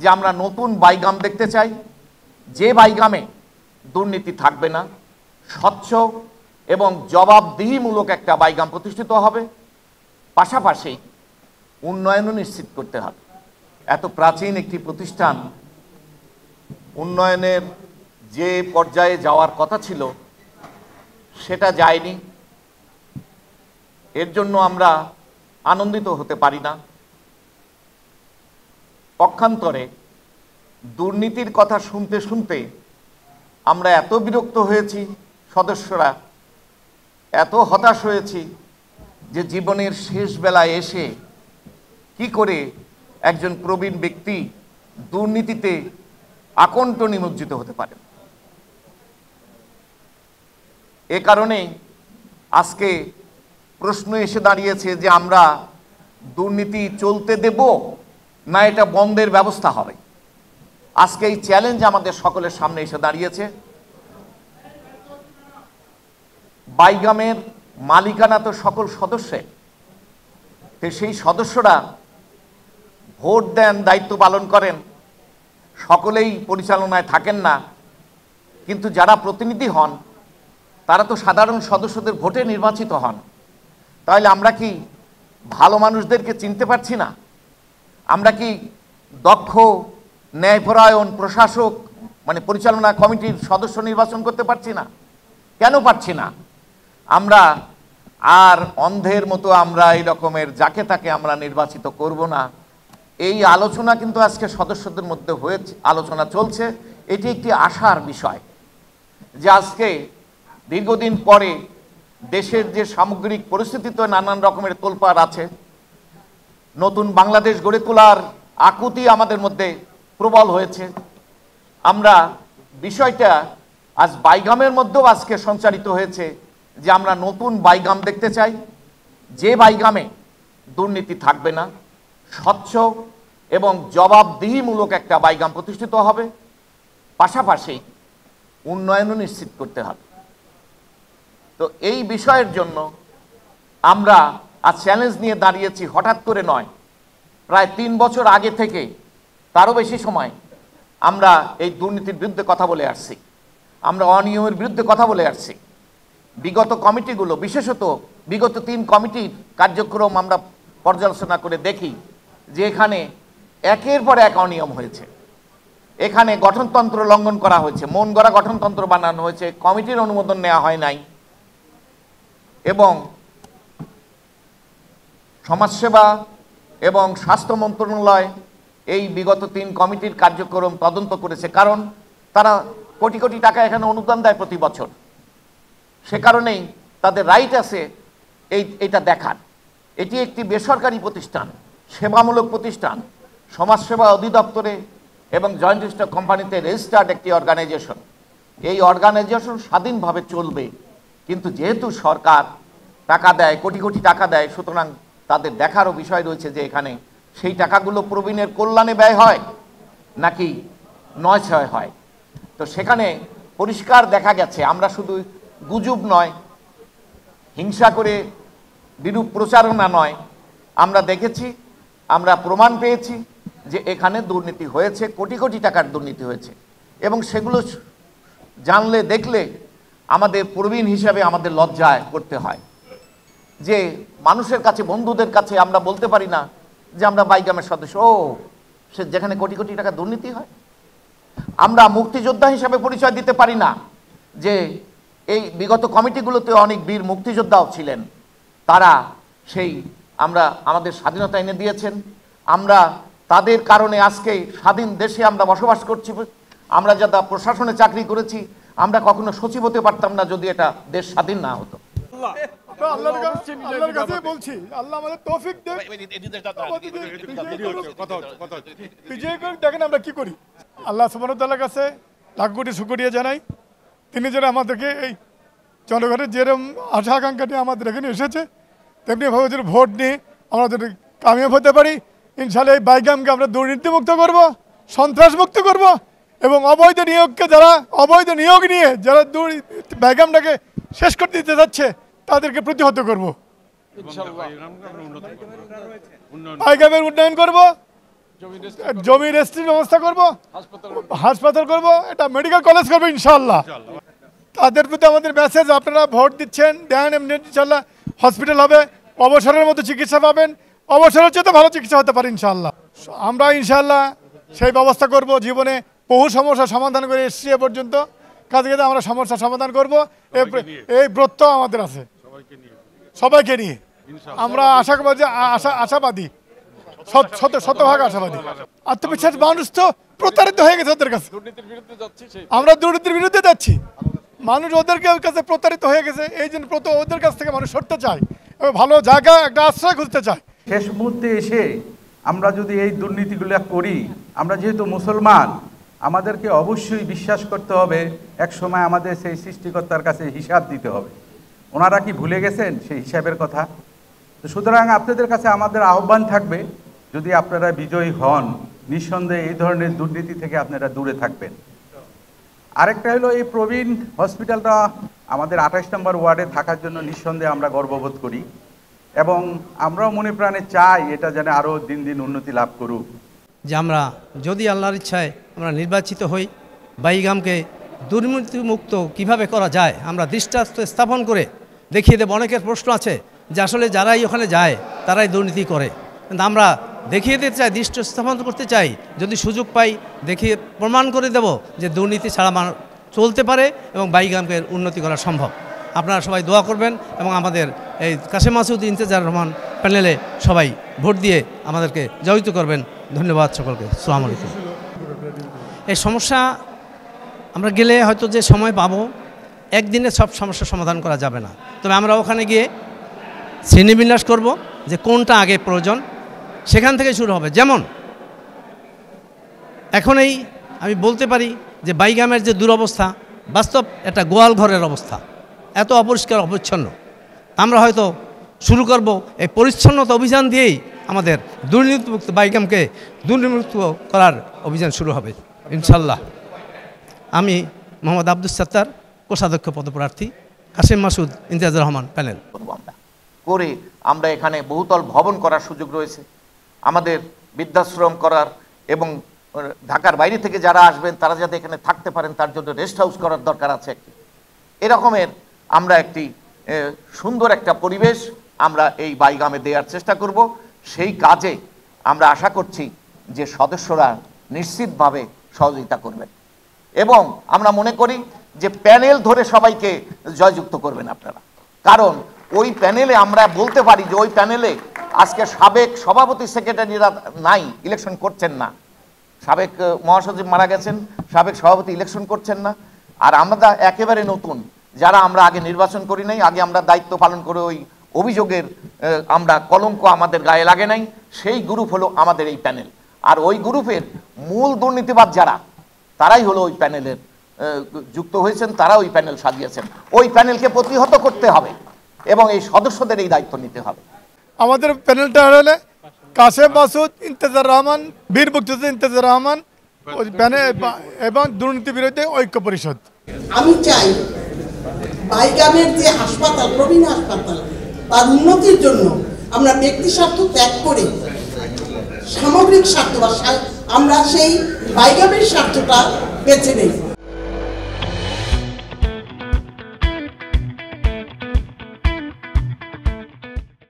যে আমরা নতুন বাইগাম দেখতে চাই, যে বাইগামে দুর্নীতি থাকবে না, স্বচ্ছ এবং জবাবদিহিমূলক একটা বাইগাম প্রতিষ্ঠিত হবে। পাশাপাশি উন্নয়নও নিশ্চিত করতে হবে। এত প্রাচীন একটি প্রতিষ্ঠান উন্নয়নের যে পর্যায়ে যাওয়ার কথা ছিল সেটা যায়নি। এর জন্য আমরা আনন্দিত হতে পারি না। পক্ষান্তরে দুর্নীতির কথা শুনতে শুনতে আমরা এত বিরক্ত হয়েছি, সদস্যরা এত হতাশ হয়েছি যে জীবনের শেষ বেলায় এসে কি করে একজন প্রবীণ ব্যক্তি দুর্নীতিতে আকণ্ঠ নিমজ্জিত হতে পারে। এ কারণেই আজকে প্রশ্ন এসে দাঁড়িয়েছে যে আমরা দুর্নীতি চলতে দেব না এটা বন্ধের ব্যবস্থা হবে। আজকে এই চ্যালেঞ্জ আমাদের সকলের সামনে এসে দাঁড়িয়েছে। বাইগামের মালিকানা তো সকল সদস্যের, তো সেই সদস্যরা ভোট দেন, দায়িত্ব পালন করেন, সকলেই পরিচালনায় থাকেন না, কিন্তু যারা প্রতিনিধি হন তারা তো সাধারণ সদস্যদের ভোটে নির্বাচিত হন। তাহলে আমরা কি ভালো মানুষদেরকে চিনতে পারছি না? আমরা কি দক্ষ ন্যায়পরায়ণ প্রশাসক মানে পরিচালনা কমিটির সদস্য নির্বাচন করতে পারছি না? কেন পারছি না? আমরা আর অন্ধের মতো আমরা এই রকমের যাকে তাকে আমরা নির্বাচিত করব না, এই আলোচনা কিন্তু আজকে সদস্যদের মধ্যে হয়েছে, আলোচনা চলছে। এটি একটি আশার বিষয় যে আজকে দীর্ঘদিন পরে দেশের যে সামগ্রিক পরিস্থিতিতে নানান রকমের তোলপাড় আছে, নতুন বাংলাদেশ গড়ে তোলার আকুতি আমাদের মধ্যে প্রবল হয়েছে। আমরা বিষয়টা আজ বাইগামের মধ্যেও আজকে সঞ্চারিত হয়েছে যে আমরা নতুন বাইগাম দেখতে চাই, যে বাইগামে দুর্নীতি থাকবে না, স্বচ্ছ এবং জবাবদিহিমূলক একটা বাইগাম প্রতিষ্ঠিত হবে। পাশাপাশি উন্নয়নও নিশ্চিত করতে হবে। তো এই বিষয়ের জন্য আমরা আজ চ্যালেঞ্জ নিয়ে দাঁড়িয়েছি। হঠাৎ করে নয়, প্রায় 3 বছর আগে থেকে, তারও বেশি সময় আমরা এই দুর্নীতির বিরুদ্ধে কথা বলে আসছি, আমরা অনিয়মের বিরুদ্ধে কথা বলে আসছি। বিগত কমিটিগুলো, বিশেষত বিগত 3 কমিটির কার্যক্রম আমরা পর্যালোচনা করে দেখি যে এখানে একের পর এক অনিয়ম হয়েছে। এখানে গঠনতন্ত্র লঙ্ঘন করা হয়েছে, মন গড়া গঠনতন্ত্র বানানো হয়েছে, কমিটির অনুমোদন নেওয়া হয় নাই, এবং সমাজসেবা এবং স্বাস্থ্য মন্ত্রণালয় এই বিগত 3 কমিটির কার্যক্রম তদন্ত করেছে, কারণ তারা কোটি কোটি টাকা এখানে অনুদান দেয় প্রতি বছর। সে কারণেই তাদের রাইট আছে এইটা দেখার। এটি একটি বেসরকারি প্রতিষ্ঠান, সেবামূলক প্রতিষ্ঠান, সমাজসেবা অধিদপ্তরে এবং জয়েন্ট স্টক কোম্পানিতে রেজিস্টার্ড একটি অর্গানাইজেশন। এই অর্গানাইজেশন স্বাধীনভাবে চলবে, কিন্তু যেহেতু সরকার টাকা দেয়, কোটি কোটি টাকা দেয়, সুতরাং তাদের দেখারও বিষয় রয়েছে যে এখানে সেই টাকাগুলো প্রবীণের কল্যাণে ব্যয় হয় নাকি নয় হয়। তো সেখানে পরিষ্কার দেখা গেছে, আমরা শুধু গুজব নয়, হিংসা করে বিরূপ প্রচারণা নয়, আমরা দেখেছি, আমরা প্রমাণ পেয়েছি যে এখানে দুর্নীতি হয়েছে, কোটি কোটি টাকার দুর্নীতি হয়েছে। এবং সেগুলো জানলে দেখলে আমাদের প্রবীণ হিসাবে আমাদের লজ্জায় করতে হয় যে মানুষের কাছে, বন্ধুদের কাছে আমরা বলতে পারি না যে আমরা বাইগামের সদস্য, ও সে যেখানে কোটি কোটি টাকা দুর্নীতি হয়। আমরা মুক্তিযোদ্ধা হিসাবে পরিচয় দিতে পারি না যে এই বিগত কমিটিগুলোতে অনেক বীর মুক্তিযোদ্ধাও ছিলেন, তারা সেই আমরা আমাদের স্বাধীনতা এনে দিয়েছেন। আমরা তাদের কারণে আজকে স্বাধীন দেশে আমরা বসবাস করছি। আমরা যারা প্রশাসনে চাকরি করেছি, আমরা কখনো সচিব হতে পারতাম না যদি এটা দেশ স্বাধীন না হতো। আল্লাহর কাছে বলছি, আল্লাহ আমাদের তৌফিক দেন। দেখেন আমরা কি করি, আল্লাহ সুবহানাহু ওয়া তাআলার কাছে লাখ কোটি শুকরিয়া জানাই। তিনি যেন আমাদেরকে এই জনগণের যেরকম আশা আকাঙ্ক্ষা নিয়ে আমাদের এখানে এসেছে, তেমনিভাবে যেন ভোট নিয়ে আমরা যদি কামিয়াব হতে পারি, ইনশাআল্লাহ এই বাইগামকে আমরা দুর্নীতিমুক্ত করব, সন্ত্রাসমুক্ত করব, এবং অবৈধ নিয়োগকে যারা অবৈধ নিয়োগ নিয়ে যারা বাইগামটাকে শেষ করতে দিতে যাচ্ছে তাদেরকে প্রতিহত করব। বাইগামের উন্নয়ন করব, জমি রেজিস্ট্রির ব্যবস্থা করব, হাসপাতাল করব, এটা মেডিকেল কলেজ করবো ইনশাআল্লাহ। তাদের প্রতি আমাদের মেসেজ, আপনারা ভোট দিচ্ছেন, দেন, এমনি ইনশাআল্লাহ হসপিটাল হবে, অবসরের মতো চিকিৎসা পাবেন, অবসরের চেয়ে ভালো চিকিৎসা হতে পারে ইনশাআল্লাহ। আমরা ইনশাআল্লাহ সেই ব্যবস্থা করব। জীবনে বহু সমস্যার সমাধান করে এসেছি এ পর্যন্ত, কাজে কাজে আমরা সমস্যার সমাধান করব। এই ব্রত আমাদের আছে সবাইকে নিয়ে। আমরা আশাবাদী, শতভাগ আশাবাদী। আত্মবিশ্বাস, মানুষ তো প্রতারিত হয়ে গেছে ওদের কাছে, আমরা দুর্নীতির বিরুদ্ধে যাচ্ছি, মানুষ ওদের কাছে প্রতারিত হয়ে গেছে, এই জন্য ওদের কাছ থেকে মানুষ সরতে চায়, ভালো জায়গা একটা আশ্রয় খুঁজতে চায়। শেষ মুহূর্তে এসে আমরা যদি এই দুর্নীতিগুলো করি, আমরা যেহেতু মুসলমান, আমাদেরকে অবশ্যই বিশ্বাস করতে হবে এক সময় আমাদের সেই সৃষ্টিকর্তার কাছে হিসাব দিতে হবে। ওনারা কি ভুলে গেছেন সেই হিসাবের কথা? তো সুতরাং আপনাদের কাছে আমাদের আহ্বান থাকবে, যদি আপনারা বিজয়ী হন, নিঃসন্দেহে এই ধরনের দুর্নীতি থেকে আপনারা দূরে থাকবেন। আরেকটা হলো, এই প্রবীণ হসপিটালটা আমাদের 28 নম্বর ওয়ার্ডে থাকার জন্য নিঃসন্দেহে আমরা গর্ববোধ করি, এবং আমরাও মনে প্রাণে চাই এটা যেন আরও দিন দিন উন্নতি লাভ করুক। যে আমরা যদি আল্লাহর ইচ্ছায় আমরা নির্বাচিত হই, বাইগামকে দুর্নীতিমুক্ত কিভাবে করা যায় আমরা দৃষ্টান্ত স্থাপন করে দেখিয়ে দেব। অনেকের প্রশ্ন আছে যে আসলে যারাই ওখানে যায় তারাই দুর্নীতি করে, কিন্তু আমরা দেখিয়ে দিতে চাই, দৃষ্টি স্থাপন করতে চাই, যদি সুযোগ পাই দেখিয়ে প্রমাণ করে দেব যে দুর্নীতি ছাড়া চলতে পারে এবং বাইগামকে উন্নতি করা সম্ভব। আপনারা সবাই দোয়া করবেন এবং আমাদের এই কাশেম মাসুদ ইন্তেজার রহমান প্যানেলে সবাই ভোট দিয়ে আমাদেরকে জয়িত করবেন। ধন্যবাদ সকলকে। আসসালামু আলাইকুম। এই সমস্যা আমরা গেলে হয়তো যে সময় পাবো, একদিনে সব সমস্যার সমাধান করা যাবে না, তবে আমরা ওখানে গিয়ে শ্রেণীবিন্যাস করব যে কোনটা আগে প্রয়োজন, সেখান থেকে শুরু হবে। যেমন এখনই আমি বলতে পারি যে বাইগামের যে দুরবস্থা, বাস্তব একটা গোয়াল ঘরের অবস্থা, এত অপরিষ্কার অপরিচ্ছন্ন। আমরা হয়তো শুরু করব এই পরিচ্ছন্নতা অভিযান দিয়েই আমাদের দুর্নীতিমুক্ত বাইগামকে দুর্নীতিমুক্ত করার অভিযান শুরু হবে ইনশাল্লাহ। আমি মোহাম্মদ আব্দুস সাত্তার, কোষাধ্যক্ষ পদপ্রার্থী, কাশেম মাসুদ ইমতিয়াজুর রহমান প্যানেল। করে আমরা এখানে বহুতল ভবন করার সুযোগ রয়েছে, আমাদের বৃদ্ধাশ্রম করার, এবং ঢাকার বাইরে থেকে যারা আসবেন তারা যাতে এখানে থাকতে পারেন তার জন্য রেস্ট হাউস করার দরকার আছে একটি। এরকমের আমরা একটি সুন্দর একটা পরিবেশ আমরা এই বাইগামে দেওয়ার চেষ্টা করব। সেই কাজে আমরা আশা করছি যে সদস্যরা নিশ্চিতভাবে সহযোগিতা করবেন, এবং আমরা মনে করি যে প্যানেল ধরে সবাইকে জয়যুক্ত করবেন আপনারা। কারণ ওই প্যানেলে আমরা বলতে পারি যে ওই প্যানেলে আজকে সাবেক সভাপতি সেক্রেটারিরা নাই, ইলেকশন করছেন না, সাবেক মহাসচিব মারা গেছেন, সাবেক সভাপতি ইলেকশন করছেন না, আর আমরা একেবারে নতুন যারা আমরা আগে নির্বাচন করি নাই, আগে আমরা দায়িত্ব পালন করে ওই অভিযোগের আমরা কলঙ্ক আমাদের গায়ে লাগে নাই, সেই গ্রুপ হলো আমাদের এই প্যানেল। আর ওই গ্রুপের মূল দুর্নীতিবাদ যারা, তারাই হলো ওই প্যানেলের যুক্ত হয়েছেন, তারা ওই প্যানেল সাজিয়েছেন। ওই প্যানেলকে প্রতিহত করতে হবে এবং এই সদস্যদের এই দায়িত্ব নিতে হবে। আমাদের প্যানেলটা হলে কাশেম মাসুদ, ইমতিয়াজুর রহমান, বীর মুক্তিযোদ্ধা ইমতিয়াজুর রহমান এবং দুর্নীতি বিরোধী ঐক্য পরিষদ। আমি চাই বাইগামের যে হাসপাতাল, প্রবীণ হাসপাতাল, তার উন্নতির জন্য আমরা ব্যক্তি স্বার্থ ত্যাগ করে সামগ্রিক স্বার্থ বা আমরা সেই বাইগামের স্বার্থটা বেছে নেই।